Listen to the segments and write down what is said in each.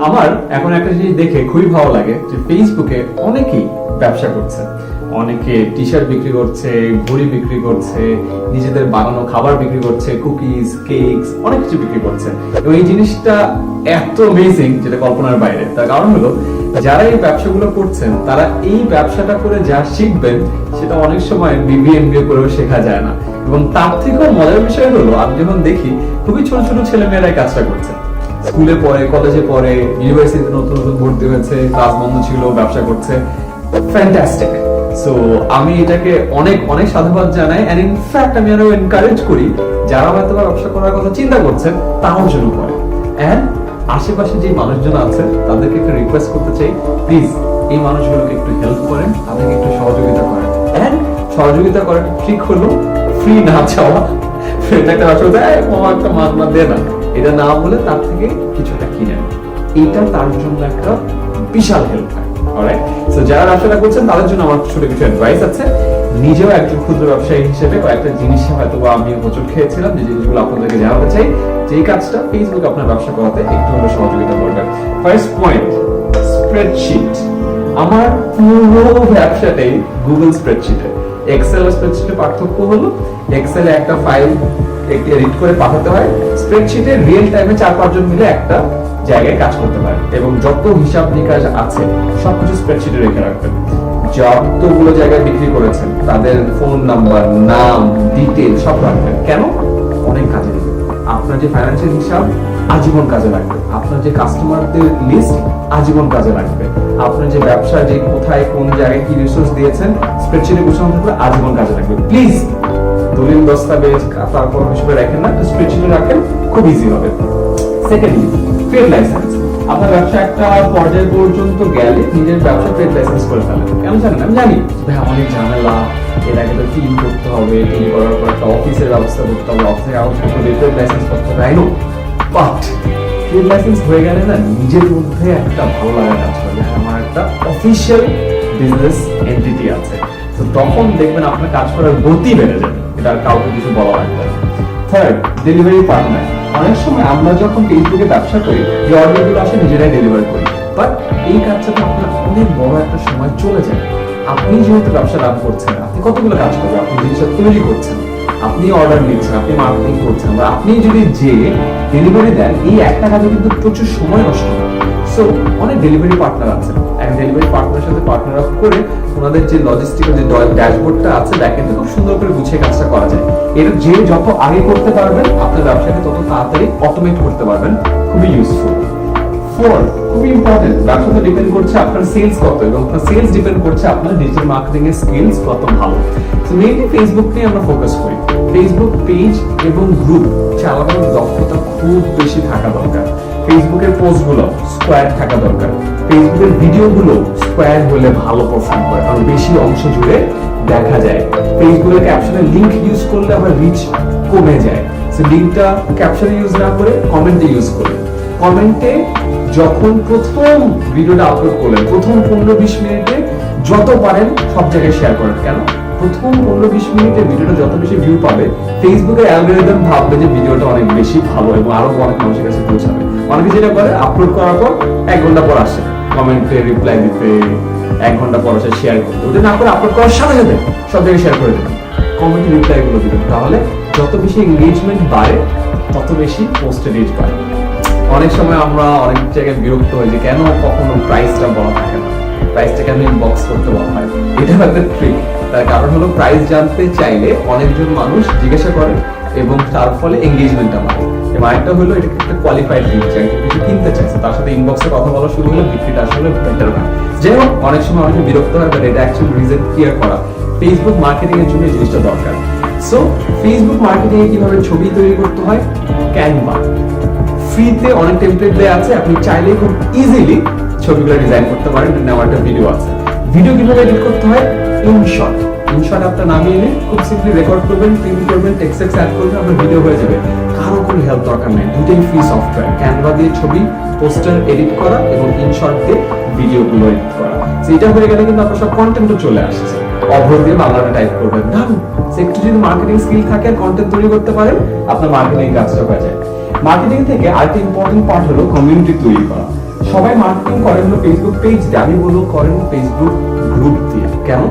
আমার এখন একটা জিনিস দেখে খুবই ভালো লাগে যে ফেসবুকে অনেকেই ব্যবসা করছে, অনেকে টি শার্ট বিক্রি করছে, ঘড়ি বিক্রি করছে, নিজেদের বানানো খাবার বিক্রি করছে, কুকিজ, কেকস, অনেক কিছু বিক্রি করছে। এবং এই জিনিসটা এত অ্যামেজিং যেটা কল্পনার বাইরে। তার কারণ হলো যারা এই ব্যবসাগুলো করছেন তারা এই ব্যবসাটা করে যা শিখবেন সেটা অনেক সময় বিবিএ এমবিএ করেও শেখা যায় না। এবং তার থেকেও মজার বিষয় হলো আমি যখন দেখি খুবই ছোট ছোট ছেলে মেয়েরাই কাজটা করছে, স্কুলে পড়ে, কলেজে পড়ে, ইউনিভার্সিটিতে নতুন নতুন ভর্তি হয়েছে, ক্লাস বন্ধ ছিল, ব্যবসা করছে। ফ্যান্টাস্টিক। সো আমি এটাকে অনেক অনেক সাধুবাদ জানাই, এন্ড ইনফ্যাক্ট আমি আরো এনকারেজ করি যারা হয়তো ব্যবসা করার কথা চিন্তা করছেন তারাও শুরু করে। এন্ড আশেপাশে যে মানুষজন আছে তাদেরকে একটা রিকোয়েস্ট করতে চাই, প্লিজ এই মানুষগুলোকে একটু হেল্প করেন, তাদেরকে একটু সহযোগিতা করেন। এন্ড সহযোগিতা করার ট্রিক হলো ফ্রি না চাওয়া। এটা একটা ব্যবসা দেয়, মামা একটা মাগনা দে না, এটা না বলে তার থেকে কিছুটা কিনেন। এটা তার জন্য একটা বিশাল হেল্প হয়। অলরাইট, সো যারা ব্যবসাটা করছেন তাদের জন্য আমার ছোট কিছু অ্যাডভাইস আছে। নিজেও একজন ক্ষুদ্র ব্যবসায়ী হিসেবে কয়েকটা জিনিসে হয়তো আমি হোঁচট খেয়েছিলাম, যে জিনিসগুলো আপনাদেরকে জানাতে চাই, যে এই কাজটা ফেসবুক আপনার ব্যবসা করাতে একটু হলেও সহযোগিতা করবে। First point, spreadsheet. আমার পুরো ব্যবসাটাই গুগল স্প্রেডশিটে। এক্সেল আর স্প্রেডশিটের পার্থক্য হলো এক্সেলে একটা ফাইল এডিট করে পাঠাতে হয়, স্প্রেডশিটে রিয়েল টাইমে 4-5 জন মিলে একটা জায়গায় কাজ করতে পারে এবং যত হিসাব নিকাশ আছে সবকিছু স্প্রেডশিটে রেখে রাখবেন। যতগুলো জায়গায় বিক্রি করেছেন তাদের ফোন নাম্বার, নাম, ডিটেইল সব রাখবেন। কেন? অনেক কাজে দেবে। আপনার যে ফাইন্যান্সিয়াল হিসাব আজীবন কাজে লাগবে, আপনার যে কাস্টমারদের লিস্ট আজীবন কাজে লাগবে, আপনার যে ব্যবসা যে কোথায় কোন জায়গায় কি রিসোর্স দিয়েছেন স্প্রেডশিটে গোছানো থাকবে, আজীবন কাজে লাগবে। প্লিজ দলিল দস্তাবেজ তারপর হিসেবে রাখেন না, স্প্রেডশিটে রাখেন, খুব ইজি হবে। Secondly, trade licence. আপনার ব্যবসা একটা পর্যায় পর্যন্ত গেলে নিজের ব্যবসা ট্রেড লাইসেন্স করে ফেলেন। কেন জানেন? আমি জানি ভাই অনেক ঝামেলা, এর আগে তো টিম করতে হবে, টিম করার পর একটা অফিসের ব্যবস্থা করতে হবে, অফিসে কাগজ করতে হবে, ট্রেড লাইসেন্স করতে হবে। I know, but trade licence হয়ে গেলে না নিজের মধ্যে একটা ভালো লাগা কাজ করে, আমার একটা অফিসিয়াল বিজনেস এন্টিটি আছে। তো তখন দেখবেন আপনার কাজ করার গতি বেড়ে যাবে, এটা আর কাউকে কিছু বলা লাগবে না। Third, delivery partner. অনেক সময় আমরা যখন ফেসবুকে ব্যবসা করি, যে অর্ডারগুলো আসে নিজেরাই ডেলিভার করি, বাট এই কাজটাতে আপনার অনেক বড় একটা সময় চলে যায়। আপনি যেহেতু ব্যবসা রান করছেন, আপনি কতগুলো কাজ করবেন, আপনি জিনিসটা তৈরি করছেন, আপনি অর্ডার নিচ্ছেন, আপনি মার্কেটিং করছেন, বা আপনি যদি যে ডেলিভারি দেন, এই একটা কাজে কিন্তু প্রচুর সময় নষ্ট হয়। সো অনেক ডেলিভারি পার্টনার আছেন, একটা ডেলিভারি পার্টনারের সাথে পার্টনার আপ করে ওনাদের যে লজিস্টিক্যাল যে ড্যাশবোর্ডটা আছে দেখেন খুব সুন্দর করে গুছিয়ে কাজটা করা যায়। এটা যে যত আগে করতে পারবেন আপনার ব্যবসাকে তত তাড়াতাড়ি অটোমেট করতে পারবেন, খুবই ইউজফুল। ফোর্থ, খুবই ইম্পর্টেন্ট, ব্যবসা তো ডিপেন্ড করছে আপনার সেলস কত, এবং আপনার সেলস ডিপেন্ড করছে আপনার ডিজিটাল মার্কেটিং এর স্কিলস কত ভালো। সো মেইনলি ফেসবুক নিয়ে আমরা ফোকাস করি। ফেসবুক পেজ এবং গ্রুপ চালানোর দক্ষতা খুব বেশি থাকা দরকার। ফেসবুকের পোস্টগুলো স্কোয়ার থাকা দরকার, ফেসবুকের ভিডিওগুলো স্কোয়ার হলে ভালো পারফর্ম করে, কারণ বেশি অংশ জুড়ে দেখা যায়। ফেসবুকের ক্যাপশনে লিংক ইউজ করলে আবার রিচ কমে যায়, সো লিংকটা ক্যাপশনে ইউজ না করে কমেন্টে ইউজ করুন। কমেন্টে যখন প্রথম ভিডিওটা আপলোড করলেন প্রথম 15-20 মিনিটে যত পারেন সব জায়গায় শেয়ার করেন। কেন? প্রথম 15-20 মিনিটে ভিডিওটা যত বেশি ভিউ পাবে, ফেসবুকের অ্যালগরিদম ভাববে যে ভিডিওটা অনেক বেশি ভালো এবং আরো অনেক মানুষের কাছে পৌঁছাবে। অনেকে যেটা করে আপলোড করার পর 1 ঘন্টা পর আসে কমেন্টে রিপ্লাই দিতে, 1 ঘন্টা পর আসে শেয়ার করতে। ওটা না করে আপলোড করার সাথে সাথে সব জায়গায় শেয়ার করে দেবেন, কমেন্টে রিপ্লাই গুলো দিবেন। তাহলে যত বেশি এনগেজমেন্ট বাড়ে তত বেশি পোস্টে রিচ বাড়ে। অনেক সময় আমরা অনেক জায়গায় বিরক্ত হই যে কেন কখনো প্রাইসটা বলা থাকে না, প্রাইসটা কেন ইনবক্স করতে বলা হয়। এটা একটা ট্রিক। তার কারণ হলো প্রাইস জানতে চাইলে অনেকজন মানুষ জিজ্ঞাসা করে এবং তার ফলে এঙ্গেজমেন্টটা বাড়ে। এবং আরেকটা হলো এটা একটা কোয়ালিফাইড লিড, যে কিছু কিনতে চাইছে তার সাথে ইনবক্সে কথা বলা শুরু হলে বিক্রিটা আসলে বেটার হয়। যাই হোক, অনেক সময় অনেকে বিরক্ত হয়, বাট এটা অ্যাকচুয়ালি রিজন ক্লিয়ার করা ফেসবুক মার্কেটিং এর জন্য এই জিনিসটা দরকার। সো ফেসবুক মার্কেটিং এ কিভাবে ছবি তৈরি করতে হয়, ক্যানভা ফ্রিতে অনেক টেমপ্লেট দেয়া আছে, আপনি চাইলে খুব ইজিলি ছবিগুলো ডিজাইন করতে পারেন। নেওয়ার একটা ভিডিও আছে। ভিডিও কিভাবে এডিট করতে হয়, ইনশট আপনার নামিয়ে এনে খুব সিম্পলি রেকর্ড করবেন, প্রিন্ট করবেন, টেক্সট অ্যাড করবেন, আপনার ভিডিও হয়ে যাবে। কারো কোনো হেল্প দরকার নেই, দুটোই ফ্রি সফটওয়্যার। ক্যানভা দিয়ে ছবি পোস্টার এডিট করা এবং ইনশট দিয়ে ভিডিওগুলো এডিট করা। এটা হয়ে গেলে কিন্তু আপনার সব কন্টেন্টও চলে আসছে। অভ্র দিয়ে বাংলাটা টাইপ করবেন, দারুন। একটু যদি মার্কেটিং স্কিল থাকে আর কন্টেন্ট তৈরি করতে পারেন, আপনার মার্কেটিং কাজটা হয়ে যায়। মার্কেটিং থেকে আরেকটা ইম্পর্টেন্ট পার্ট হলো কমিউনিটি তৈরি করা। সবাই মার্কেটিং করেন হলো ফেসবুক পেজ দিয়ে, আমি বলবো করেন ফেসবুক গ্রুপ দিয়ে। কেন?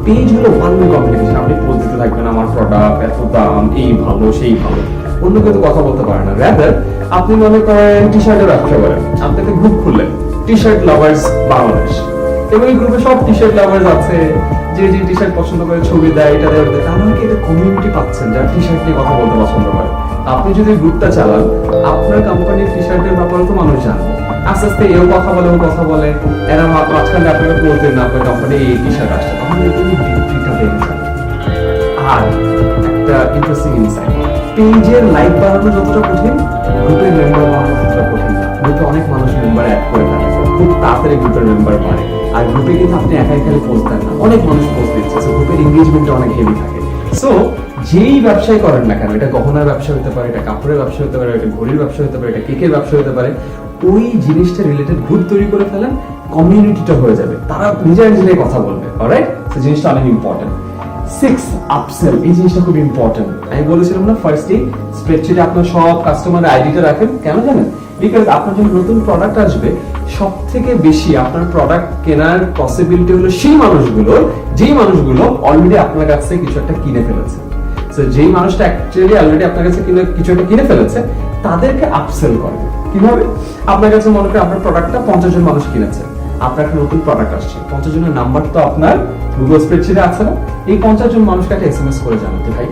পেজ হলো ওয়ান ওয়ে কমিউনিকেশন। আপনি পোস্ট দিতে থাকবেন আমার প্রোডাক্ট এত দাম, এই ভালো সেই ভালো, অন্য কেউ তো কথা বলতে পারে না। রাদার আপনি মনে করেন টি শার্টের ব্যবসা করেন, আপনি একটা গ্রুপ খুললেন টি শার্ট লাভার্স বাংলাদেশ, এবং এই গ্রুপে সব টি শার্ট লাভার্স আছে, যে যে টি শার্ট পছন্দ করে ছবি দেয়, এটা দেয়, আমাকে এটা কমিউনিটি পাচ্ছেন যারা টি শার্ট নিয়ে কথা বলতে পছন্দ করে। আপনি যদি গ্রুপটা চালান, আপনার কোম্পানির টি শার্টের ব্যাপারে তো মানুষ জানবে, আস্তে আস্তে এও কথা বলে ও কথা বলে, এরা মাঝখানে আপনাকে বলতেন না আপনার কোম্পানি এই টি শার্ট আসছে, তখন তুমি বিক্রিটা বেড়ে যাবে। আর একটা ইন্টারেস্টিং ইনসাইট, পেজের লাইক বাড়ানো যতটা কঠিন, গ্রুপের মেম্বার বাড়ানো ততটা কঠিন না। গ্রুপে অনেক মানুষ মেম্বার অ্যাড করে থাকে, খুব তাড়াতাড়ি গ্রুপের মেম্বার বাড়ে। আর গ্রুপে কিন্তু আপনি একাই খালি পোস্ট দেন না, অনেক মানুষ পোস্ট দিচ্ছে, সো গ্রুপের এনগেজমেন্টটা অনেক হেভি থাকে। সো যেই ব্যবসায় করেন না কেন, এটা গহনার ব্যবসা হতে পারে, এটা কাপড়ের ব্যবসা হতে পারে, এটা ঘড়ির ব্যবসা হতে পারে, এটা কেকের ব্যবসা হতে পারে, ওই জিনিসটা রিলেটেড গ্রুপ তৈরি করে ফেলেন, কমিউনিটিটা হয়ে যাবে, তারা নিজেরাই কথা বলবে। অলরাইট, সো জিনিসটা অনেক ইম্পর্টেন্ট। 6 আপসেল, এই জিনিসটা খুব ইম্পর্টেন্ট। আমি বলেছিলাম না ফার্স্টে স্প্রেডশিটে আপনার সব কাস্টমারের আইডিটা রাখেন, কেন জানেন? বিকজ আপনার যখন নতুন প্রোডাক্ট আসবে, সব থেকে বেশি আপনার প্রোডাক্ট কেনার পসিবিলিটি হলো সেই মানুষগুলো, যেই মানুষগুলো অলরেডি আপনার কাছ থেকে কিছু একটা কিনে ফেলেছে। সো যেই মানুষটা অ্যাকচুয়ালি অলরেডি আপনার কাছে কিছু একটা কিনে ফেলেছে, তাদেরকে আপসেল করে। কিভাবে? আপনার কাছে মনে করেন আপনার প্রোডাক্টটা 50 জন মানুষ কিনেছে, আপনার একটা নতুন প্রোডাক্ট আসছে, 50 জনের নাম্বার তো আপনার গুগল স্প্রেডশিটে আছে না? এই 50 জন মানুষকে একটা এসএমএস করে জানান যে ভাই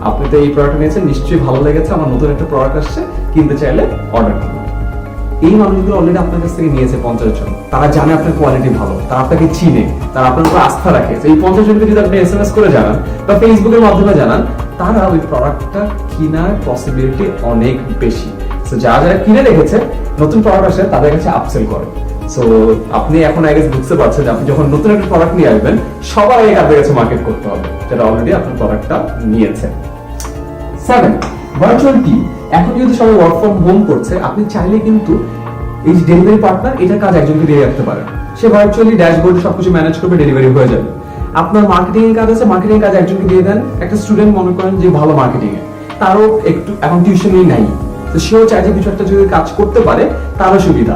আপনি তো এই প্রোডাক্ট নিয়েছেন, নিশ্চয়ই ভালো লেগেছে, আমার নতুন একটা প্রোডাক্ট আসছে, কিনতে চাইলে অর্ডার করুন। এই মানুষগুলো অলরেডি আপনার কাছ থেকে নিয়েছে 50 জন, তারা জানে আপনার কোয়ালিটি ভালো, তারা আপনাকে চিনে, তারা আপনার উপর আস্থা রাখে। এই 50 জনকে যদি আপনি এসএমএস করে জানান বা ফেসবুকের মাধ্যমে জানান, তারা ওই প্রোডাক্টটা কেনার পসিবিলিটি অনেক বেশি। সো যারা কিনে রেখেছে, নতুন প্রোডাক্ট আসে তাদের কাছে আপসেল করে। সো আপনি এখন আগে বুঝতে পারছেন যে আপনি যখন নতুন একটা প্রোডাক্ট নিয়ে আসবেন, সবার আগে আপনার কাছে মার্কেট করতে হবে যেটা অলরেডি আপনার প্রোডাক্টটা নিয়েছে। 7 ভার্চুয়াল টিম। এখন যদি সবাই ওয়ার্ক ফ্রম হোম করছে, আপনি চাইলে কিন্তু এই যে ডেলিভারি পার্টনার, এটার কাজ একজনকে দিয়ে রাখতে পারেন, সে ভার্চুয়ালি ড্যাশবোর্ডে সবকিছু ম্যানেজ করবে, ডেলিভারি হয়ে যাবে। আপনার মার্কেটিং এর কাজ আছে, মার্কেটিং এর কাজ একজনকে দিয়ে দেন। একটা স্টুডেন্ট মনে করেন যে ভালো মার্কেটিং এ, তারও একটু এখন টিউশনই নাই, তো সেও চাই যে কিছু একটা যদি কাজ করতে পারে তারও সুবিধা,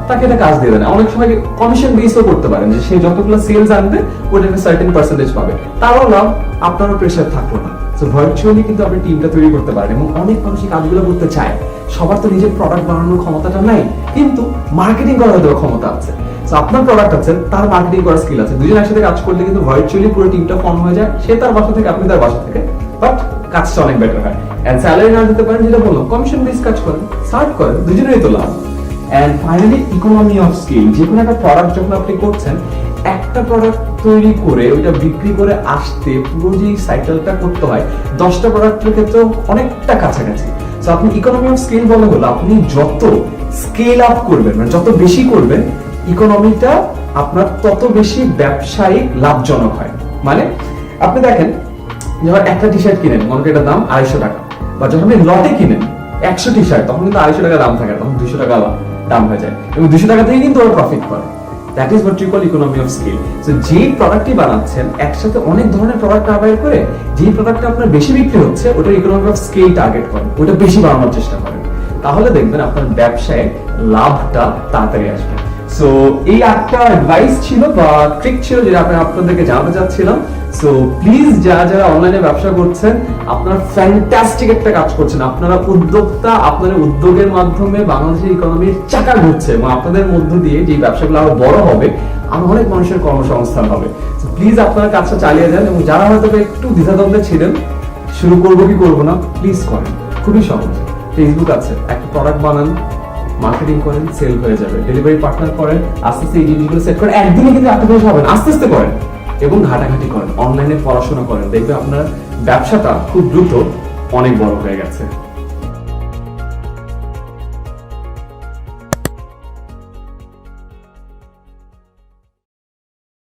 তাকে এটা কাজ দিয়ে দেন। অনেক সময় কমিশন বেসও করতে পারেন, যে সে যতগুলো সেলস আনবে ওটা একটা সার্টেন পার্সেন্টেজ পাবে, তারও লাভ, আপনারও প্রেশার থাকলো না। সো ভার্চুয়ালি কিন্তু আপনি টিমটা তৈরি করতে পারেন, এবং অনেক মানুষ এই কাজগুলো করতে চায়। সবার তো নিজের প্রোডাক্ট বানানোর ক্ষমতাটা নাই, কিন্তু মার্কেটিং করার হয়তো ক্ষমতা আছে। সো আপনার প্রোডাক্ট আছে, তার মার্কেটিং করার স্কিল আছে, দুজন একসাথে কাজ করলে কিন্তু ভার্চুয়ালি পুরো টিমটা ফর্ম হয়ে যায়, সে তার বাসা থেকে, আপনি তার বাসা থেকে, বাট কাজটা অনেক বেটার হয়। এন্ড স্যালারি না দিতে পারেন, যেটা বললাম, কমিশন বেস কাজ করেন, স্টার্ট করেন, দুজনেরই তো লাভ। And finally economy of scale. যে কোনো একটা প্রোডাক্ট যখন আপনি করছেন, একটা প্রোডাক্ট তৈরি করে ওইটা বিক্রি করে আসতে পুরো যে সাইকেলটা করতে হয়, 10টা প্রোডাক্টের ক্ষেত্রে অনেকটা কাছাকাছি। সো আপনি ইকোনমি অফ স্কেল বলে হলো, আপনি যত স্কেল আপ করবেন, মানে যত বেশি করবেন, ইকোনমিটা আপনার তত বেশি ব্যবসায়িক লাভজনক হয়। মানে আপনি দেখেন, যখন একটা টি শার্ট কিনেন, মনে করেন এটার দাম 250 টাকা, বা যখন আপনি লটে কিনেন 100 টি শার্ট, তখন কিন্তু 250 টাকা দাম থাকে, তখন 200 টাকা দাম হয়ে যায়, এবং 200 টাকা থেকে কিন্তু ওরা প্রফিট করে। That is what you call economy of scale. So যে প্রোডাক্টই বানাচ্ছেন, একসাথে অনেক ধরনের প্রোডাক্ট ব্যবহার করে যে প্রোডাক্টটা আপনার বেশি বিক্রি হচ্ছে, ওটা ইকোনমি অফ স্কেল টার্গেট করেন, ওটা বেশি বানানোর চেষ্টা করেন, তাহলে দেখবেন আপনার ব্যবসায় লাভটা তাড়াতাড়ি আসবে। সো এই 8টা অ্যাডভাইস ছিল বা ট্রিক ছিল, যেটা আমি আপনাদেরকে জানাতে চাচ্ছিলাম। সো প্লিজ যারা অনলাইনে ব্যবসা করছেন, আপনারা ফ্যান্টাস্টিক একটা কাজ করছেন, আপনারা উদ্যোক্তা, আপনাদের উদ্যোগের মাধ্যমে বাংলাদেশের ইকোনমির চাকা ঘুরছে, এবং আপনাদের মধ্য দিয়ে যে ব্যবসাগুলো আরো বড় হবে, আরো অনেক মানুষের কর্মসংস্থান হবে। সো প্লিজ আপনারা কাজটা চালিয়ে যান, এবং যারা হয়তো একটু দ্বিধাদ্বন্দ্বে ছিলেন, শুরু করবো কি করবো না, প্লিজ করেন, খুবই সহজ। ফেসবুক আছে, একটা প্রোডাক্ট বানান, মার্কেটিং করেন, সেল হয়ে যাবে, ডেলিভারি পার্টনার করেন, আস্তে আস্তে এই জিনিসগুলো সেট করেন, একদিনে কিন্তু একটা জিনিস হবে না, আস্তে আস্তে করেন, এবং ঘাটাঘাটি করেন, অনলাইনে পড়াশোনা করেন, দেখবে আপনার ব্যবসাটা খুব দ্রুত অনেক বড় হয়ে গেছে।